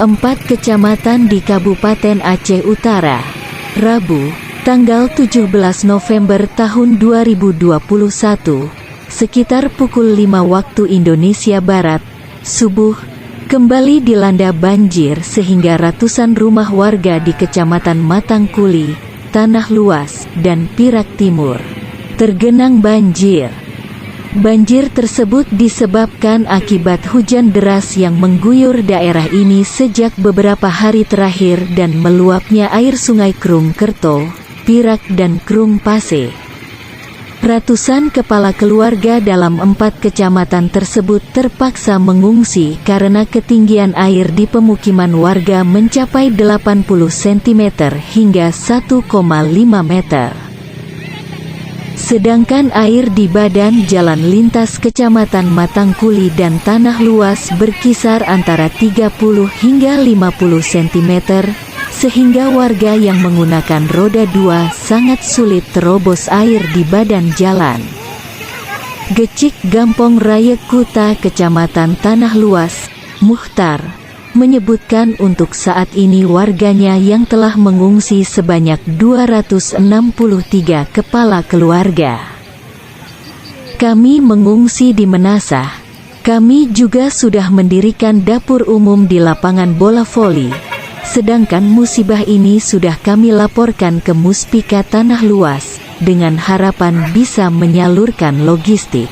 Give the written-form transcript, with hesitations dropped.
4 kecamatan di Kabupaten Aceh Utara. Rabu, tanggal 17 November tahun 2021, sekitar pukul 5 waktu Indonesia Barat, subuh, kembali dilanda banjir sehingga ratusan rumah warga di Kecamatan Matangkuli, Tanah Luas, dan Pirak Timur tergenang banjir. Banjir tersebut disebabkan akibat hujan deras yang mengguyur daerah ini sejak beberapa hari terakhir dan meluapnya air sungai Krung Kerto, Pirak dan Krung Pase. Ratusan kepala keluarga dalam 4 kecamatan tersebut terpaksa mengungsi karena ketinggian air di pemukiman warga mencapai 80 cm hingga 1,5 meter. Sedangkan air di badan jalan lintas Kecamatan Matangkuli dan Tanah Luas berkisar antara 30 hingga 50 cm, sehingga warga yang menggunakan roda 2 sangat sulit terobos air di badan jalan. Gecik Gampong Raya Kuta Kecamatan Tanah Luas, Muhtar, menyebutkan untuk saat ini warganya yang telah mengungsi sebanyak 263 kepala keluarga. Kami mengungsi di Menasah. Kami juga sudah mendirikan dapur umum di lapangan bola voli. Sedangkan musibah ini sudah kami laporkan ke Muspika Tanah Luas, dengan harapan bisa menyalurkan logistik.